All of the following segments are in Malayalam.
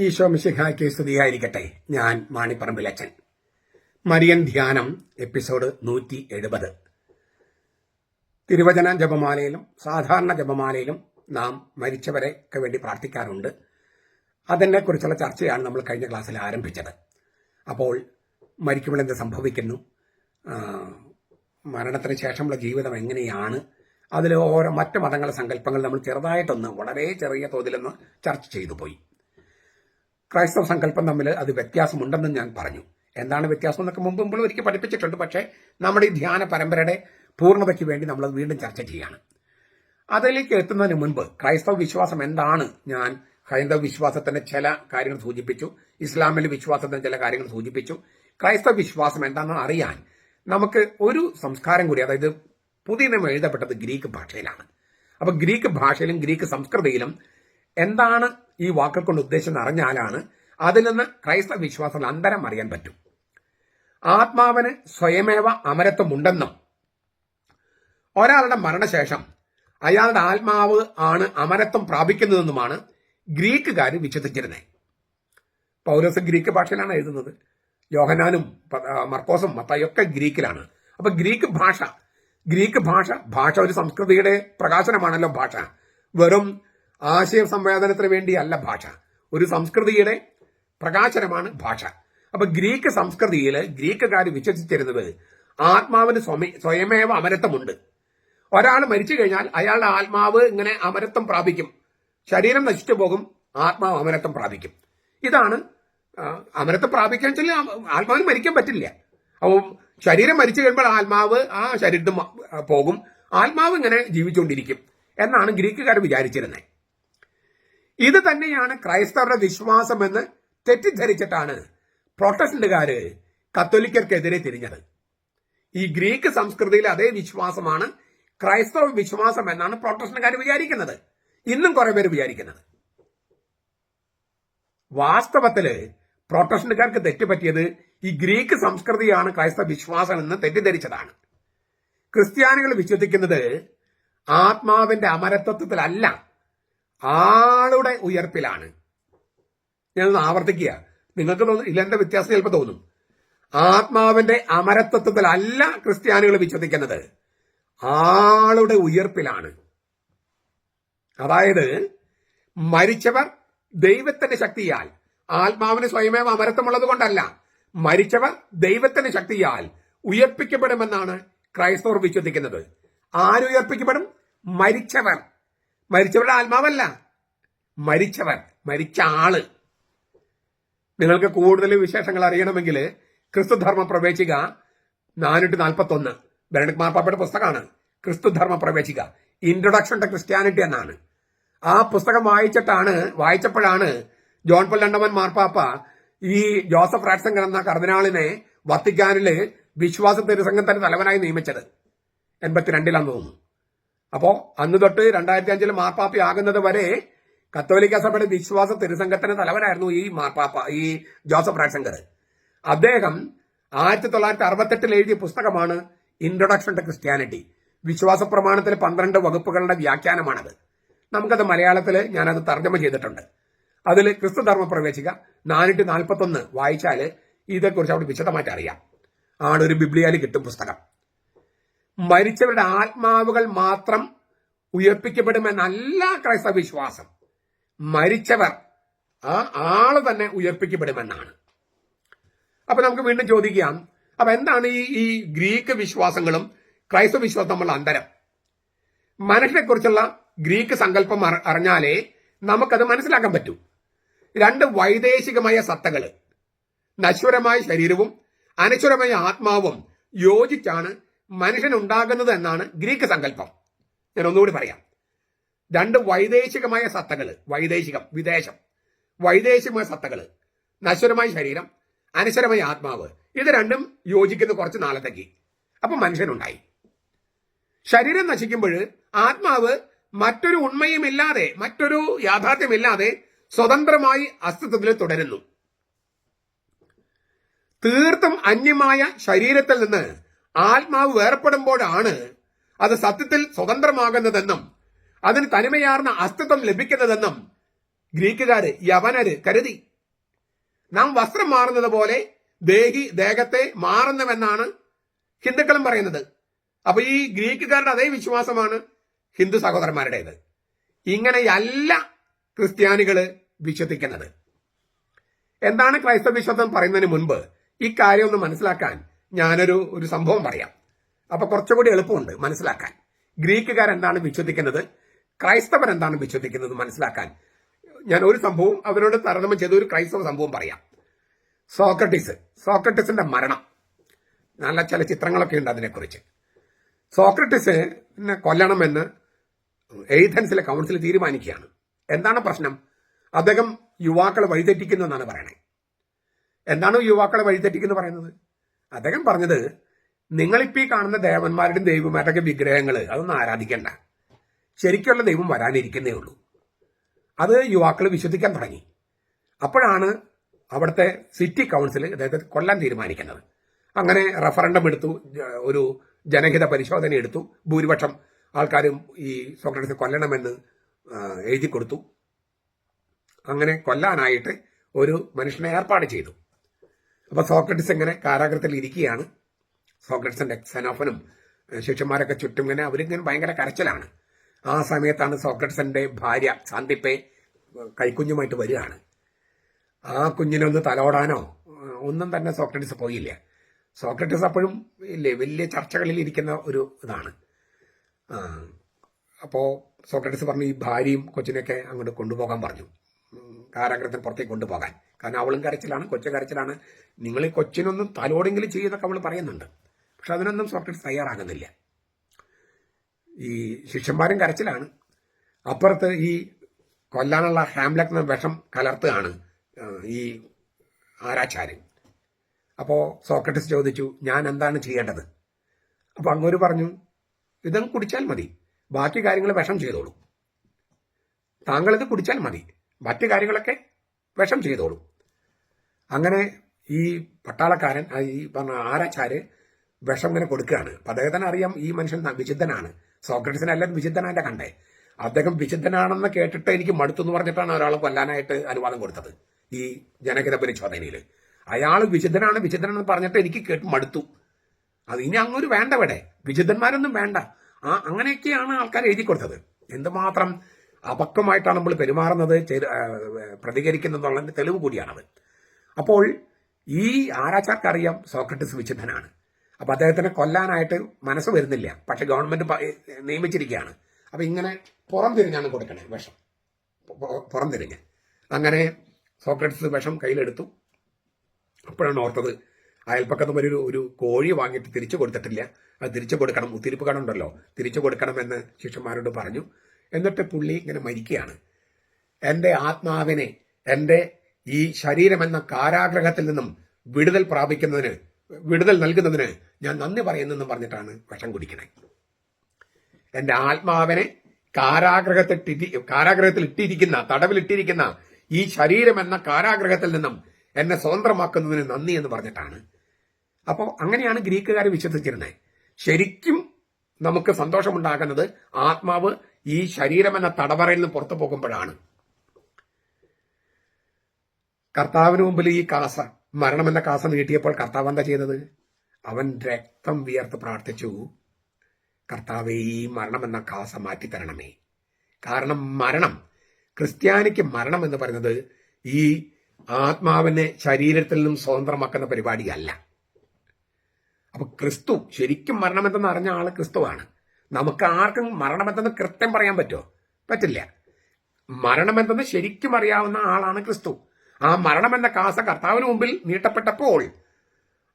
ഈശോ മിശിഹായ്ക്ക് സ്തുതിയായിരിക്കട്ടെ. ഞാൻ മാണിപ്പറമ്പിലച്ചൻ. മരിയൻ ധ്യാനം എപ്പിസോഡ് 170. തിരുവചന ജപമാലയിലും സാധാരണ ജപമാലയിലും നാം മരിച്ചവരെയൊക്കെ വേണ്ടി പ്രാർത്ഥിക്കാറുണ്ട്. അതിനെക്കുറിച്ചുള്ള ചർച്ചയാണ് നമ്മൾ കഴിഞ്ഞ ക്ലാസ്സിൽ ആരംഭിച്ചത്. അപ്പോൾ മരിക്കുമ്പോൾ എന്ത് സംഭവിക്കുന്നു, മരണത്തിന് ശേഷമുള്ള ജീവിതം എങ്ങനെയാണ്, അതിൽ ഓരോ മറ്റ് മതങ്ങളുടെ സങ്കല്പങ്ങൾ നമ്മൾ ചെറുതായിട്ടൊന്ന് വളരെ ചെറിയ തോതിലൊന്ന് ചർച്ച ചെയ്തു പോയി. ക്രൈസ്തവ സങ്കല്പം തമ്മിൽ അത് വ്യത്യാസമുണ്ടെന്ന് ഞാൻ പറഞ്ഞു. എന്താണ് വ്യത്യാസം എന്നൊക്കെ മുമ്പ് ഒരിക്കൽ പഠിപ്പിച്ചിട്ടുണ്ട്. പക്ഷേ നമ്മുടെ ഈ ധ്യാന പരമ്പരയുടെ പൂർണ്ണതയ്ക്ക് വേണ്ടി നമ്മളത് വീണ്ടും ചർച്ച ചെയ്യാണ്. അതിലേക്ക് എത്തുന്നതിന് മുൻപ് ക്രൈസ്തവ വിശ്വാസം എന്താണ്, ഞാൻ ഹൈന്ദവ വിശ്വാസത്തിന്റെ ചില കാര്യങ്ങൾ സൂചിപ്പിച്ചു, ഇസ്ലാമിലെ വിശ്വാസത്തിന്റെ ചില കാര്യങ്ങൾ സൂചിപ്പിച്ചു. ക്രൈസ്തവ വിശ്വാസം എന്താണെന്ന് അറിയാൻ നമുക്ക് ഒരു സംസ്കാരം കൂടി, അതായത് പുതിയ നിയമം എഴുതപ്പെട്ടത് ഗ്രീക്ക് ഭാഷയിലാണ്. അപ്പൊ ഗ്രീക്ക് ഭാഷയിലും ഗ്രീക്ക് സംസ്കൃതിയിലും എന്താണ് ഈ വാക്കുകൾ കൊണ്ട് ഉദ്ദേശിച്ചെന്ന് അറിഞ്ഞാലാണ് അതിൽ നിന്ന് ക്രൈസ്തവ വിശ്വാസത്തിൽ അന്തരം അറിയാൻ പറ്റും. ആത്മാവിന് സ്വയമേവ അമരത്വമുണ്ടെന്നും ഒരാളുടെ മരണശേഷം അയാളുടെ ആത്മാവ് ആണ് അമരത്വം പ്രാപിക്കുന്നതെന്നുമാണ് ഗ്രീക്കുകാർ വിശ്വസിച്ചിരുന്നത്. പൗലോസ് ഗ്രീക്ക് ഭാഷയിലാണ് എഴുതുന്നത്. യോഹന്നാനും മർക്കോസും മത്തായിയൊക്കെ ഗ്രീക്കിലാണ്. അപ്പൊ ഗ്രീക്ക് ഭാഷ ഒരു സംസ്കൃതിയുടെ പ്രകാശനമാണല്ലോ. ഭാഷ വെറും ആശയ സംവേദനത്തിന് വേണ്ടിയല്ല ഭാഷ, ഒരു സംസ്കൃതിയുടെ പ്രകാശനമാണ് ഭാഷ. അപ്പൊ ഗ്രീക്ക് സംസ്കൃതിയിൽ ഗ്രീക്കുകാർ വിശ്വസിച്ചിരുന്നത് ആത്മാവിന് സ്വയമേവ അമരത്വമുണ്ട്. ഒരാൾ മരിച്ചു കഴിഞ്ഞാൽ അയാളുടെ ആത്മാവ് ഇങ്ങനെ അമരത്വം പ്രാപിക്കും. ശരീരം നശിച്ചു പോകും, ആത്മാവ് അമരത്വം പ്രാപിക്കും. ഇതാണ് അമരത്വം പ്രാപിക്കാൻ വെച്ചാൽ ആത്മാവിന് മരിക്കാൻ പറ്റില്ല. അപ്പോൾ ശരീരം മരിച്ചു കഴിയുമ്പോൾ ആത്മാവ് ആ ശരീരത്തിൽ പോകും, ആത്മാവ് ഇങ്ങനെ ജീവിച്ചുകൊണ്ടിരിക്കും എന്നാണ് ഗ്രീക്കുകാർ വിചാരിച്ചിരുന്നത്. ഇത് തന്നെയാണ് ക്രൈസ്തവരുടെ വിശ്വാസമെന്ന് തെറ്റിദ്ധരിച്ചിട്ടാണ് പ്രൊട്ടസ്റ്റന്റുകാര് കത്തോലിക്കർക്കെതിരെ തിരിഞ്ഞത്. ഈ ഗ്രീക്ക് സംസ്കൃതിയിലെ അതേ വിശ്വാസമാണ് ക്രൈസ്തവ വിശ്വാസം എന്നാണ് പ്രൊട്ടസ്റ്റന്റുകാർ വിചാരിക്കുന്നത്, ഇന്നും കുറെ പേര് വിചാരിക്കുന്നത്. വാസ്തവത്തില് പ്രൊട്ടസ്റ്റന്റുകാർക്ക് തെറ്റുപറ്റിയത് ഈ ഗ്രീക്ക് സംസ്കൃതിയാണ് ക്രൈസ്തവ വിശ്വാസം എന്ന് തെറ്റിദ്ധരിച്ചതാണ്. ക്രിസ്ത്യാനികൾ വിശ്വസിക്കുന്നത് ആത്മാവിന്റെ അമരത്വത്തിലല്ല, ആളുടെ ഉയർപ്പിലാണ്. ഞാനൊന്ന് ആവർത്തിക്കുക, നിങ്ങൾക്ക് ഇല്ലെന്താ വ്യത്യാസം ചിലപ്പോൾ തോന്നും. ആത്മാവിന്റെ അമരത്വത്തിലല്ല ക്രിസ്ത്യാനികൾ വിശ്വസിക്കുന്നത്, ആളുടെ ഉയർപ്പിലാണ്. അതായത് മരിച്ചവർ ദൈവത്തിന്റെ ശക്തിയാൽ, ആത്മാവിന് സ്വയമേവ അമരത്വമുള്ളത് കൊണ്ടല്ല, മരിച്ചവർ ദൈവത്തിന്റെ ശക്തിയാൽ ഉയർപ്പിക്കപ്പെടുമെന്നാണ് ക്രൈസ്തവർ വിശ്വസിക്കുന്നത്. ആരുയർപ്പിക്കപ്പെടും? മരിച്ചവരുടെ ആത്മാവല്ല, മരിച്ച ആള്. നിങ്ങൾക്ക് കൂടുതൽ വിശേഷങ്ങൾ അറിയണമെങ്കിൽ ക്രിസ്തുധർമ്മ പ്രവേശിക 441 ബെനഡിക്ട് മാർപ്പാപ്പയുടെ പുസ്തകമാണ്. ക്രിസ്തുധർമ്മ പ്രവേശിക, ഇൻട്രൊഡക്ഷൻ ടു ക്രിസ്ത്യാനിറ്റി എന്നാണ്. ആ പുസ്തകം വായിച്ചപ്പോഴാണ് ജോൺ പോൾ രണ്ടാമൻ മാർപ്പാപ്പ ഈ ജോസഫ് റാറ്റ്സിംഗർ എന്ന കർദിനാളിനെ വത്തിക്കാനില് വിശ്വാസ തിരുസംഘത്തിന്റെ തലവനായി നിയമിച്ചത്. 82 തോന്നുന്നു. അപ്പോ അന്ന് തൊട്ട് 2005 മാർപ്പാപ്പയാകുന്നത് വരെ കത്തോലിക്ക സഭയുടെ വിശ്വാസ തിരുസംഘത്തിന്റെ തലവനായിരുന്നു ഈ ജോസഫ് റാറ്റ്സിംഗർ. അദ്ദേഹം 1968 എഴുതിയ പുസ്തകമാണ് ഇൻട്രൊഡക്ഷൻ ടു ക്രിസ്ത്യാനിറ്റി. വിശ്വാസ പ്രമാണത്തിൽ 12 വകുപ്പുകളുടെ വ്യാഖ്യാനമാണത്. നമുക്കത് മലയാളത്തിൽ ഞാനത് തർജ്ജമ ചെയ്തിട്ടുണ്ട്. അതിൽ ക്രിസ്തുധർമ്മ പ്രവേശിക 441 വായിച്ചാൽ ഇതേക്കുറിച്ച് അവിടെ വിശദമായിട്ട് അറിയാം. ഒരു ബിബ്ലിയയിൽ കിട്ടും പുസ്തകം. മരിച്ചവരുടെ ആത്മാവുകൾ മാത്രം ഉയർപ്പിക്കപ്പെടുമെന്നല്ല ക്രൈസ്തവ വിശ്വാസം, മരിച്ചവർ ആ ആള് തന്നെ ഉയർപ്പിക്കപ്പെടുമെന്നാണ്. അപ്പൊ നമുക്ക് വീണ്ടും ചോദിക്കാം, അപ്പൊ എന്താണ് ഈ ഗ്രീക്ക് വിശ്വാസങ്ങളും ക്രൈസ്തവ വിശ്വാസം തമ്മിലുള്ള അന്തരം? മനുഷ്യനെ കുറിച്ചുള്ള ഗ്രീക്ക് സങ്കല്പം അറിഞ്ഞാലേ നമുക്കത് മനസ്സിലാക്കാൻ പറ്റൂ. 2 വൈദേശികമായ സത്തകള്, നശ്വരമായ ശരീരവും അനശ്വരമായ ആത്മാവും യോജിച്ചാണ് മനുഷ്യനുണ്ടാകുന്നത് എന്നാണ് ഗ്രീക്ക് സങ്കല്പം. ഞാൻ ഒന്നുകൂടി പറയാം. 2 വൈദേശികമായ സത്തകള്, വൈദേശികമായ സത്തകള്, നശ്വരമായ ശരീരം, അനശ്വരമായ ആത്മാവ്, ഇത് രണ്ടും യോജിക്കുന്ന കുറച്ച് നാളത്തേക്ക്. അപ്പൊ മനുഷ്യനുണ്ടായി. ശരീരം നശിക്കുമ്പോൾ ആത്മാവ് മറ്റൊരു ഉണ്മയുമില്ലാതെ, മറ്റൊരു യാഥാർത്ഥ്യമില്ലാതെ സ്വതന്ത്രമായി അസ്തിത്വത്തിൽ തുടരുന്നു. തീർത്തും അന്യമായ ശരീരത്തിൽ നിന്ന് ആത്മാവ് വേർപ്പെടുമ്പോഴാണ് അത് സത്യത്തിൽ സ്വതന്ത്രമാകുന്നതെന്നും അതിന് തനിമയാർന്ന അസ്തിത്വം ലഭിക്കുന്നതെന്നും ഗ്രീക്കുകാര്, യവനര് കരുതി. നാം വസ്ത്രം മാറുന്നത് പോലെ ദേഹത്തെ മാറുന്നുവെന്നാണ് ഹിന്ദുക്കളും പറയുന്നത്. അപ്പൊ ഈ ഗ്രീക്കുകാരുടെ അതേ വിശ്വാസമാണ് ഹിന്ദു സഹോദരന്മാരുടേത്. ഇങ്ങനെയല്ല ക്രിസ്ത്യാനികള് വിശ്വസിക്കുന്നത്. എന്താണ് ക്രൈസ്തവ വിശ്വാസം പറയുന്നതിന് മുൻപ് ഈ കാര്യം ഒന്ന് മനസ്സിലാക്കാൻ ഞാനൊരു സംഭവം പറയാം. അപ്പൊ കുറച്ചുകൂടി എളുപ്പമുണ്ട് മനസ്സിലാക്കാൻ. ഗ്രീക്കുകാരെന്താണ് വിശ്വസിക്കുന്നത്, ക്രൈസ്തവർ എന്താണ് വിശ്വസിക്കുന്നത് മനസ്സിലാക്കാൻ ഞാൻ ഒരു സംഭവം അവരോട് താരതമ്യം ചെയ്ത ഒരു ക്രൈസ്തവ സംഭവം പറയാം. സോക്രട്ടീസിന്റെ മരണം, നല്ല ചില ചിത്രങ്ങളൊക്കെ ഉണ്ട് അതിനെക്കുറിച്ച്. സോക്രട്ടീസിനെ കൊല്ലണമെന്ന് ഏഥൻസിലെ കൗൺസിൽ തീരുമാനിക്കുകയാണ്. എന്താണ് പ്രശ്നം? അദ്ദേഹം യുവാക്കളെ വഴിതെറ്റിക്കുന്നു എന്നാണ് പറയണേ. എന്താണ് യുവാക്കളെ വഴിതെറ്റിക്കുന്നു പറയുന്നത്? അദ്ദേഹം പറഞ്ഞത്, നിങ്ങളിപ്പോ ഈ കാണുന്ന ദേവന്മാരുടെയും ദൈവമാരുടെയൊക്കെ വിഗ്രഹങ്ങൾ അതൊന്നും ആരാധിക്കണ്ട, ശരിക്കുള്ള ദൈവം വരാനിരിക്കുന്നേ ഉള്ളൂ. അത് യുവാക്കൾ വിശ്വസിക്കാൻ തുടങ്ങി. അപ്പോഴാണ് അവിടുത്തെ സിറ്റി കൗൺസിൽ അദ്ദേഹത്തെ കൊല്ലാൻ തീരുമാനിക്കുന്നത്. അങ്ങനെ റഫറൻഡം എടുത്തു, ഒരു ജനഹിത പരിശോധന എടുത്തു. ഭൂരിപക്ഷം ആൾക്കാരും ഈ സോക്രട്ടീസ് കൊല്ലണമെന്ന് എഴുതി കൊടുത്തു. അങ്ങനെ കൊല്ലാനായിട്ട് ഒരു മനുഷ്യനെ ഏർപ്പാട് ചെയ്തു. അപ്പൊ സോക്രട്ടീസ് ഇങ്ങനെ കാരാഗ്രഹത്തിൽ ഇരിക്കുകയാണ്. സോക്രട്ടീസിന്റെ സെനോഫനും ശിഷ്യന്മാരൊക്കെ ചുറ്റും ഇങ്ങനെ അവരിങ്ങനെ ഭയങ്കര കരച്ചിലാണ്. ആ സമയത്താണ് സോക്രട്ടീസിന്റെ ഭാര്യ സാന്തിപ്പെ കൈക്കുഞ്ഞുമായിട്ട് വരികയാണ്. ആ കുഞ്ഞിനൊന്ന് തലോടാനോ ഒന്നും തന്നെ സോക്രട്ടീസ് പോയില്ല. സോക്രട്ടീസ് അപ്പോഴും ഇല്ലേ വലിയ ചർച്ചകളിൽ ഇരിക്കുന്ന ഒരു ഇതാണ്. അപ്പോൾ സോക്രട്ടീസ് പറഞ്ഞു ഈ ഭാര്യയും കൊച്ചിനെയൊക്കെ അങ്ങോട്ട് കൊണ്ടുപോകാൻ പറഞ്ഞു, കാരാഗ്രഹത്തിന് പുറത്തേക്ക് കൊണ്ടുപോകാൻ. കാരണം അവളും കരച്ചിലാണ്, കൊച്ചു കരച്ചിലാണ്. നിങ്ങൾ ഈ കൊച്ചിനൊന്നും തലോടെങ്കിലും ചെയ്യുന്നൊക്കെ അവൾ പറയുന്നുണ്ട്. പക്ഷെ അതിനൊന്നും സോക്രട്ടീസ് തയ്യാറാകുന്നില്ല. ഈ ശിഷ്യന്മാരും കരച്ചിലാണ്. അപ്പുറത്ത് ഈ കൊല്ലാനുള്ള ഹാംലെറ്റ് എന്ന വിഷം കലർത്തുകയാണ് ഈ ആരാച്ചാര്യൻ. അപ്പോൾ സോക്രട്ടീസ് ചോദിച്ചു, ഞാൻ എന്താണ് ചെയ്യേണ്ടത്? അപ്പോൾ അങ്ങോട്ട് പറഞ്ഞു, ഇതങ്ങ് കുടിച്ചാൽ മതി, ബാക്കി കാര്യങ്ങൾ വിഷം ചെയ്തോളൂ. താങ്കളിത് കുടിച്ചാൽ മതി, മറ്റു കാര്യങ്ങളൊക്കെ വിഷം ചെയ്തോളൂ. അങ്ങനെ ഈ പട്ടാളക്കാരൻ, ഈ പറഞ്ഞ ആരാച്ചാര് വിഷം ഇങ്ങനെ കൊടുക്കുകയാണ്. അപ്പം അദ്ദേഹത്തിന് അറിയാം ഈ മനുഷ്യൻ വിശുദ്ധനാണ്. സോക്രട്ടീസിനെ എല്ലാവരും വിശുദ്ധനായിട്ട് കണ്ടേ. അദ്ദേഹം വിശുദ്ധനാണെന്ന് കേട്ടിട്ട് എനിക്ക് മടുത്തു എന്ന് പറഞ്ഞിട്ടാണ് ഒരാളെ കൊല്ലാനായിട്ട് അനുവാദം കൊടുത്തത് ഈ ജനഹിത പരിശോധനയിൽ. അയാൾ വിശുദ്ധനാണെന്ന് പറഞ്ഞിട്ട് എനിക്ക് കേട്ട് മടുത്തു. അത് ഇനി അങ്ങൊരു വേണ്ട, ഇവിടെ വിശുദ്ധന്മാരൊന്നും വേണ്ട. അങ്ങനെയൊക്കെയാണ് ആൾക്കാർ എഴുതി കൊടുത്തത്. എന്തുമാത്രം അപക്വമായിട്ടാണ് നമ്മൾ പെരുമാറുന്നത്, പ്രതികരിക്കുന്നതെന്നുള്ളതിന്റെ തെളിവ് കൂടിയാണത്. അപ്പോൾ ഈ ആരാച്ചാർക്കറിയാം സോക്രട്ടീസ് വിശുദ്ധനാണ്. അപ്പൊ അദ്ദേഹത്തിനെ കൊല്ലാനായിട്ട് മനസ്സ് വരുന്നില്ല. പക്ഷെ ഗവൺമെന്റ് നിയമിച്ചിരിക്കുകയാണ്. അപ്പൊ ഇങ്ങനെ പുറം തിരിഞ്ഞാണ് കൊടുക്കണേ വിഷം, പുറം തിരിഞ്ഞ്. അങ്ങനെ സോക്രട്ടീസ് വിഷം കയ്യിലെടുത്തു. അപ്പോഴാണ് ഓർത്തത്, അയൽപ്പക്കത്ത് ഒരു കോഴി വാങ്ങിയിട്ട് തിരിച്ചു കൊടുത്തിട്ടില്ല, അത് തിരിച്ചു കൊടുക്കണം, ഉത്തിരിപ്പ് കടമുണ്ടല്ലോ, തിരിച്ചു കൊടുക്കണമെന്ന് ശിഷ്യന്മാരോട് പറഞ്ഞു. എന്നിട്ട് പുള്ളി ഇങ്ങനെ മരിക്കുകയാണ്. എൻ്റെ ആത്മാവിനെ, എൻ്റെ ഈ ശരീരമെന്ന കാരാഗ്രഹത്തിൽ നിന്നും വിടുതൽ നൽകുന്നതിന് ഞാൻ നന്ദി പറയുന്നെന്നും പറഞ്ഞിട്ടാണ് വിഷം കുടിക്കണേ. എൻ്റെ ആത്മാവിനെ കാരാഗ്രഹത്തിൽ ഇട്ടിരിക്കുന്ന, തടവിലിട്ടിരിക്കുന്ന ഈ ശരീരമെന്ന കാരാഗ്രഹത്തിൽ നിന്നും എന്നെ സ്വതന്ത്രമാക്കുന്നതിന് നന്ദി എന്ന് പറഞ്ഞിട്ടാണ്. അപ്പോൾ അങ്ങനെയാണ് ഗ്രീക്കുകാർ വിശ്വസിച്ചിരുന്നത്. ശരിക്കും നമുക്ക് സന്തോഷമുണ്ടാകുന്നത് ആത്മാവ് ഈ ശരീരമെന്ന തടവറയിൽ നിന്ന് പുറത്തു പോകുമ്പോഴാണ്. കർത്താവിന് മുമ്പിൽ ഈ മരണമെന്ന കാസ നീട്ടിയപ്പോൾ കർത്താവ് എന്താ ചെയ്തത്? അവൻ രക്തം വിയർത്ത് പ്രാർത്ഥിച്ചു, കർത്താവേ ഈ മരണമെന്ന കാസ മാറ്റിത്തരണമേ. കാരണം ക്രിസ്ത്യാനിക്ക് മരണം എന്ന് പറയുന്നത് ഈ ആത്മാവിനെ ശരീരത്തിൽ നിന്നും സ്വതന്ത്രമാക്കുന്ന പരിപാടിയല്ല. അപ്പൊ ക്രിസ്തു ശരിക്കും മരണമെന്തെന്ന് അറിഞ്ഞ ആള് ക്രിസ്തുവാണ്. നമുക്ക് ആർക്കും മരണമെന്തെന്ന് കൃത്യം പറയാൻ പറ്റുമോ? പറ്റില്ല. മരണമെന്തെന്ന് ശരിക്കും അറിയാവുന്ന ആളാണ് ക്രിസ്തു. ആ മരണമെന്ന കാസ കർത്താവിന് മുമ്പിൽ നീട്ടപ്പെട്ടപ്പോൾ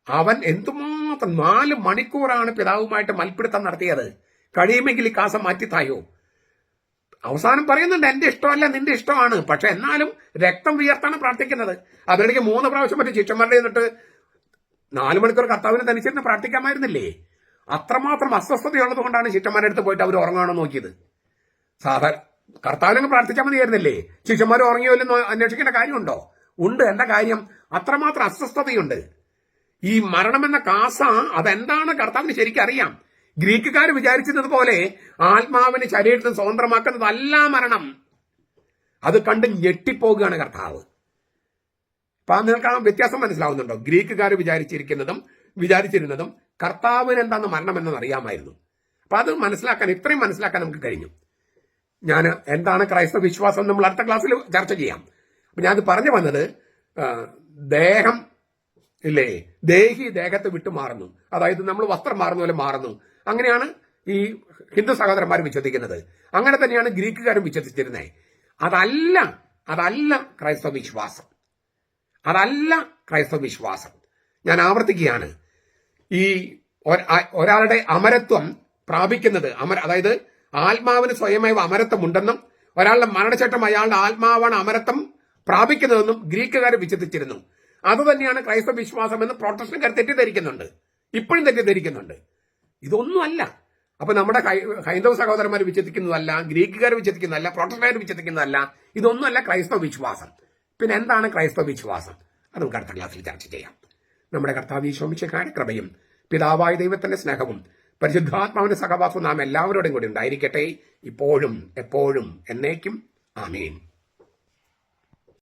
അവൻ എന്തുമാത്രം 4 മണിക്കൂറാണ് പിതാവുമായിട്ട് മൽപ്പിടുത്തം നടത്തിയത്. കഴിയുമെങ്കിൽ ഈ കാസ മാറ്റിത്തായോ. അവസാനം പറയുന്നുണ്ട്, എന്റെ ഇഷ്ടമല്ല നിന്റെ ഇഷ്ടമാണ്. പക്ഷെ എന്നാലും രക്തം വിയർത്താണ് പ്രാർത്ഥിക്കുന്നത്. അതിനിടയ്ക്ക് 3 പ്രാവശ്യം മറ്റു ശിഷ്യന്മാരുടെ എന്നിട്ട് 4 മണിക്കൂർ കർത്താവിനെ തനിച്ചിരുന്ന് പ്രാർത്ഥിക്കാമായിരുന്നില്ലേ? അത്രമാത്രം അസ്വസ്ഥതയുള്ളത് കൊണ്ടാണ് ശിഷ്യന്മാരുടെ അടുത്ത് പോയിട്ട് അവർ ഉറങ്ങാണോ നോക്കിയത്. സാധാരണ കർത്താവിനങ്ങ് പ്രാർത്ഥിച്ചാൽ മതിയായിരുന്നില്ലേ? ശിഷ്യന്മാർ ഉറങ്ങിയോ ഇല്ലെന്നോ അന്വേഷിക്കേണ്ട കാര്യമുണ്ടോ? ഉണ്ട്. എന്താ കാര്യം? അത്രമാത്രം അസ്വസ്ഥതയുണ്ട്. ഈ മരണമെന്ന കാസ അതെന്താണ് കർത്താവിന് ശരിക്കും അറിയാം. ഗ്രീക്കുകാർ വിചാരിച്ചത് പോലെ ആത്മാവിന് ശരീരത്തിന് സ്വതന്ത്രമാക്കുന്നതല്ല മരണം. അത് കണ്ട് ഞെട്ടിപ്പോകുകയാണ് കർത്താവ്. അപ്പൊ നിങ്ങൾക്ക് ആ വ്യത്യാസം മനസ്സിലാവുന്നുണ്ടോ? ഗ്രീക്കുകാർ വിചാരിച്ചിരുന്നതും കർത്താവിന് എന്താണ് മരണം എന്നത് അറിയാമായിരുന്നു. അപ്പൊ അത് മനസ്സിലാക്കാൻ, ഇത്രയും മനസ്സിലാക്കാൻ നമുക്ക് കഴിഞ്ഞു. ഞാൻ എന്താണ് ക്രൈസ്തവ വിശ്വാസം നമ്മൾ അടുത്ത ക്ലാസ്സിൽ ചർച്ച ചെയ്യാം. അപ്പൊ ഞാനത് പറഞ്ഞു വന്നത്, ദേഹം ഇല്ലേ, ദേഹി ദേഹത്തെ വിട്ടു മാറുന്നു, അതായത് നമ്മൾ വസ്ത്രം മാറുന്ന പോലെ മാറുന്നു. അങ്ങനെയാണ് ഈ ഹിന്ദു സഹോദരന്മാർ വിശ്വസിക്കുന്നത്. അങ്ങനെ തന്നെയാണ് ഗ്രീക്കുകാരും വിശ്വസിച്ചിരുന്നത്. അതല്ല ക്രൈസ്തവ വിശ്വാസം. ഞാൻ ആവർത്തിക്കുകയാണ്, ഈ ഒരാളുടെ അമരത്വം പ്രാപിക്കുന്നത്, അതായത് ആത്മാവിന് സ്വയമേവ അമരത്വമുണ്ടെന്നും ഒരാളുടെ മരണശേഷം അയാളുടെ ആത്മാവാണ് അമരത്വം പ്രാപിക്കുന്നതെന്നും ഗ്രീക്കുകാർ വിശ്വസിച്ചിരുന്നു. അതുതന്നെയാണ് ക്രൈസ്തവ വിശ്വാസം എന്ന് പ്രൊട്ടസ്റ്റന്റുകാർ തെറ്റിദ്ധരിക്കുന്നുണ്ട്, ഇപ്പോഴും തെറ്റിദ്ധരിക്കുന്നുണ്ട്. ഇതൊന്നുമല്ല. അപ്പൊ നമ്മുടെ ഹൈന്ദവ സഹോദരന്മാർ വിശ്വസിക്കുന്നതല്ല, ഗ്രീക്കുകാർ വിശ്വസിക്കുന്നതല്ല, പ്രൊട്ടസ്റ്റന്റുകാർ വിശ്വസിക്കുന്നതല്ല. ഇതൊന്നുമല്ല ക്രൈസ്തവ വിശ്വാസം. പിന്നെ എന്താണ് ക്രൈസ്തവ വിശ്വാസം? അത് നമുക്ക് അടുത്ത ക്ലാസ്സിൽ ചർച്ച ചെയ്യാം. നമ്മുടെ കർത്താവ് ഈശോ മിശിഹായുടെ കൃപയും പിതാവായ ദൈവത്തിന്റെ സ്നേഹവും പരിശുദ്ധാത്മാവിന്റെ സഹവാസവും നാം എല്ലാവരോടും കൂടി ഉണ്ടായിരിക്കട്ടെ, ഇപ്പോഴും എപ്പോഴും എന്നേക്കും. ആമേൻ.